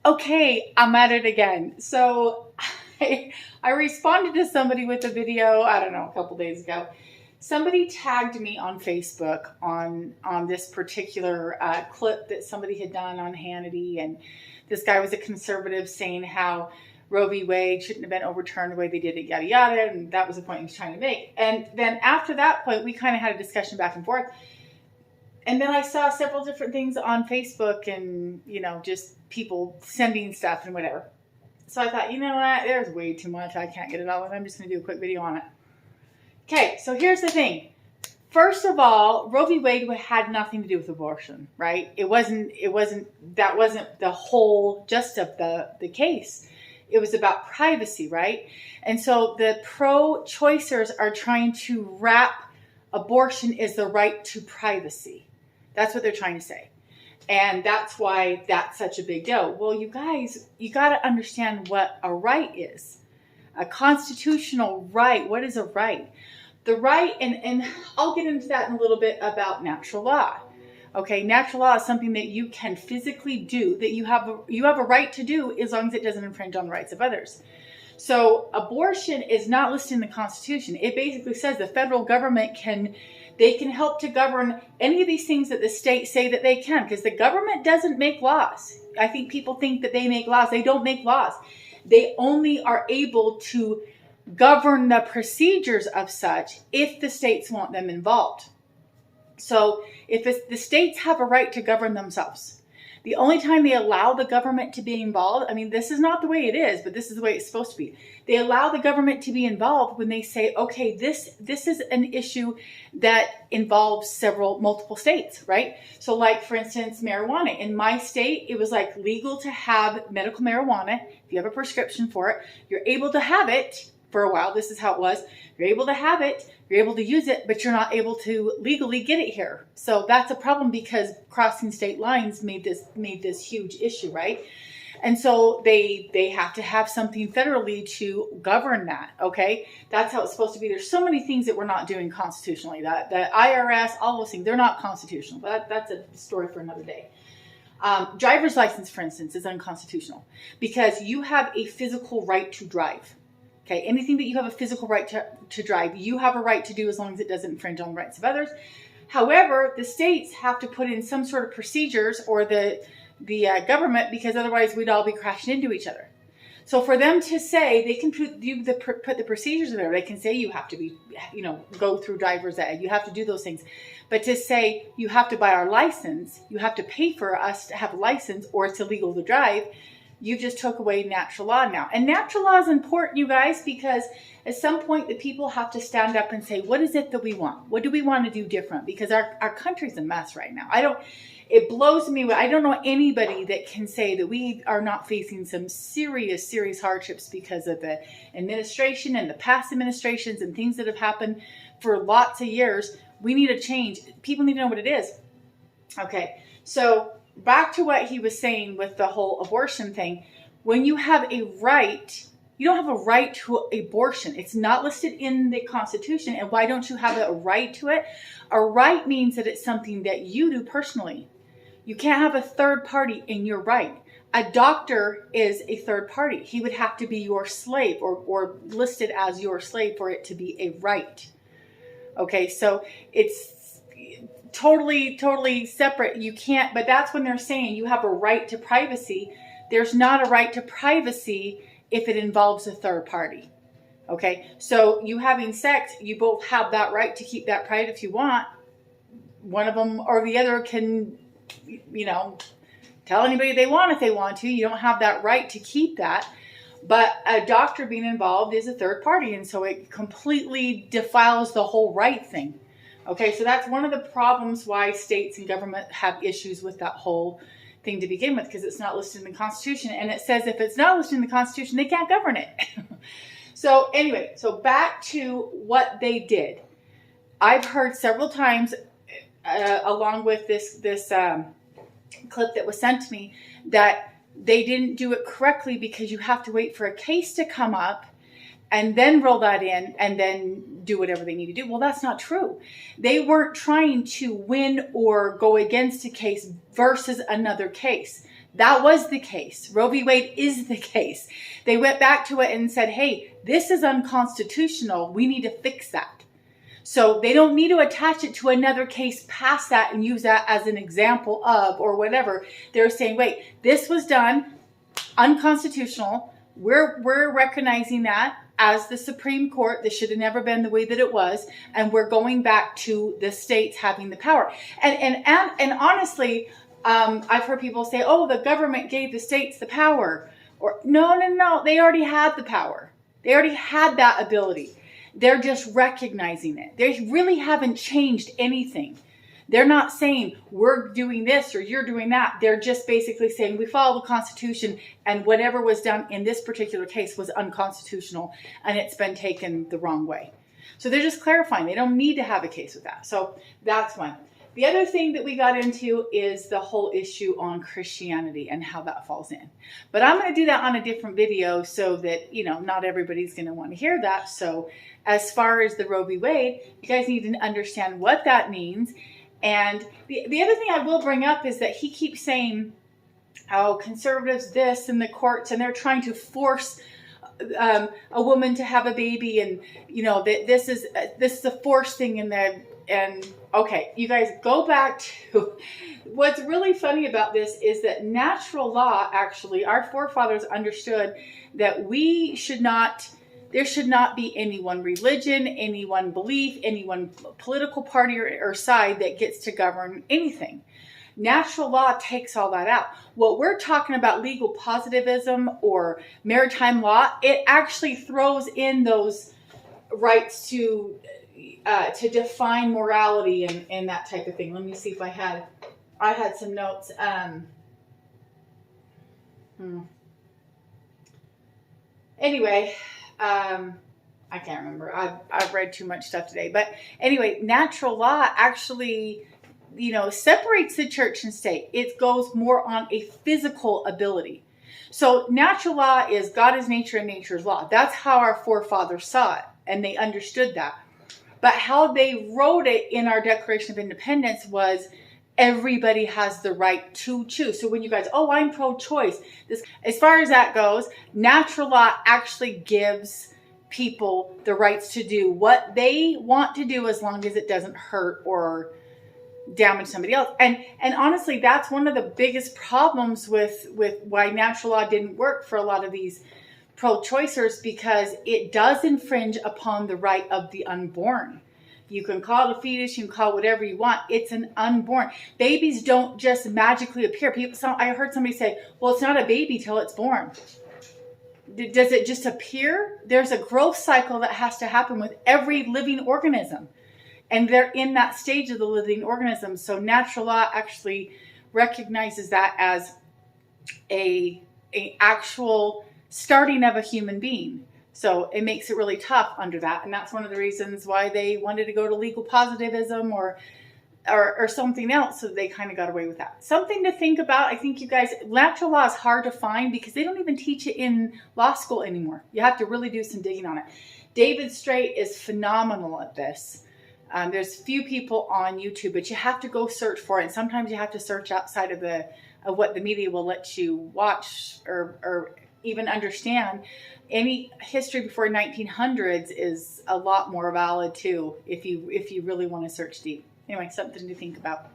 Okay, I'm at it again. So I responded to somebody with a video, I don't know, a couple days ago. Somebody tagged me on Facebook on this particular clip that somebody had done on Hannity, and this guy was a conservative saying how Roe v. Wade shouldn't have been overturned the way they did it, yada yada, and that was the point he was trying to make. And then after that point, we kind of had a discussion back and forth. And then I saw several different things on Facebook and, just people sending stuff and whatever. So I thought, you know what, there's way too much. I can't get it all, and I'm just going to do a quick video on it. Okay, so here's the thing. First of all, Roe v. Wade had nothing to do with abortion, right? That wasn't the whole gist of the case. It was about privacy, right? And so the pro-choicers are trying to wrap abortion as the right to privacy. That's what they're trying to say. And that's why that's such a big deal. Well, you guys, you got to understand what a right is. A constitutional right. What is a right? The right, and I'll get into that in a little bit about natural law. Okay, natural law is something that you can physically do, that you have a right to do as long as it doesn't infringe on the rights of others. So abortion is not listed in the Constitution. It basically says the federal government can help to govern any of these things that the states say that they can, because the government doesn't make laws. I think people think that they make laws. They don't make laws. They only are able to govern the procedures of such if the states want them involved. So if the states have a right to govern themselves, the only time they allow the government to be involved, I mean, this is not the way it is, but this is the way it's supposed to be. They allow the government to be involved when they say, okay, this is an issue that involves multiple states, right? So like, for instance, marijuana. In my state, it was like legal to have medical marijuana. If you have a prescription for it, you're able to have it for a while. This is how it was. You're able to have it, you're able to use it, but you're not able to legally get it here. So that's a problem because crossing state lines made this huge issue, right? And so they have to have something federally to govern that, okay? That's how it's supposed to be. There's so many things that we're not doing constitutionally. That the IRS, all those things, they're not constitutional. But that's a story for another day. Driver's license, for instance, is unconstitutional because you have a physical right to drive. Okay, anything that you have a physical right to drive, you have a right to do as long as it doesn't infringe on the rights of others. However, the states have to put in some sort of procedures, or the government, because otherwise we'd all be crashing into each other. So for them to say, they can put the procedures in there. They can say you have to be, go through driver's ed. You have to do those things. But to say you have to buy our license, you have to pay for us to have a license, or it's illegal to drive, you just took away natural law now. And natural law is important, you guys, because at some point the people have to stand up and say, what is it that we want? What do we want to do different? Because our country's a mess right now. It blows me away. I don't know anybody that can say that we are not facing some serious, serious hardships because of the administration and the past administrations and things that have happened for lots of years. We need a change. People need to know what it is. Okay, so back to what he was saying with the whole abortion thing. When you have a right, you don't have a right to abortion. It's not listed in the Constitution. And why don't you have a right to it? A right means that it's something that you do personally. You can't have a third party in your right. A doctor is a third party. He would have to be your slave or listed as your slave for it to be a right. Okay, so it's totally separate. You can't, but that's when they're saying you have a right to privacy. There's not a right to privacy if it involves a third party. Okay, so you having sex, you both have that right to keep that private if you want. One of them or the other can, tell anybody they want if they want to. You don't have that right to keep that. But a doctor being involved is a third party, and so it completely defiles the whole right thing. Okay, so that's one of the problems why states and government have issues with that whole thing to begin with, because it's not listed in the Constitution. And it says if it's not listed in the Constitution, they can't govern it. So anyway, so back to what they did. I've heard several times, along with this clip that was sent to me, that they didn't do it correctly because you have to wait for a case to come up and then roll that in and then do whatever they need to do. Well, that's not true. They weren't trying to win or go against a case versus another case. That was the case. Roe v. Wade is the case. They went back to it and said, hey, this is unconstitutional. We need to fix that. So they don't need to attach it to another case past that and use that as an example of or whatever. They're saying, wait, this was done unconstitutional. We're recognizing that as the Supreme Court. This should have never been the way that it was. And we're going back to the states having the power. And honestly, I've heard people say, oh, the government gave the states the power. Or no. They already had the power. They already had that ability. They're just recognizing it. They really haven't changed anything. They're not saying we're doing this or you're doing that. They're just basically saying we follow the Constitution and whatever was done in this particular case was unconstitutional and it's been taken the wrong way. So they're just clarifying. They don't need to have a case with that. So that's one. The other thing that we got into is the whole issue on Christianity and how that falls in. But I'm going to do that on a different video so that, not everybody's going to want to hear that. So as far as the Roe v. Wade, you guys need to understand what that means. And the other thing I will bring up is that he keeps saying, oh, conservatives this and the courts, and they're trying to force a woman to have a baby. And, that this is a forced thing in there. And okay, you guys go back to what's really funny about this is that natural law, actually, our forefathers understood that there should not be any one religion, any one belief, any one political party or side that gets to govern anything. Natural law takes all that out. What we're talking about, legal positivism or maritime law, it actually throws in those rights to define morality and that type of thing. Let me see if I had some notes. Anyway, I can't remember. I've read too much stuff today. But anyway, natural law actually, separates the church and state. It goes more on a physical ability. So natural law is God is nature and nature is law. That's how our forefathers saw it. And they understood that. But how they wrote it in our Declaration of Independence was everybody has the right to choose. So when you guys, oh, I'm pro-choice. As far as that goes, natural law actually gives people the rights to do what they want to do as long as it doesn't hurt or damage somebody else. And honestly, that's one of the biggest problems with why natural law didn't work for a lot of these pro-choicers, because it does infringe upon the right of the unborn. You can call it a fetus, you can call it whatever you want. It's an unborn. Babies don't just magically appear. I heard somebody say, well, it's not a baby till it's born. Does it just appear? There's a growth cycle that has to happen with every living organism. And they're in that stage of the living organism. So natural law actually recognizes that as a actual starting of a human being. So it makes it really tough under that. And that's one of the reasons why they wanted to go to legal positivism or something else. So they kind of got away with that. Something to think about. I think you guys, natural law is hard to find because they don't even teach it in law school anymore. You have to really do some digging on it. David Straight is phenomenal at this. There's few people on YouTube, but you have to go search for it. And sometimes you have to search outside of what the media will let you watch or even understand. Any history before 1900s is a lot more valid too, if you really want to search deep. Anyway, something to think about.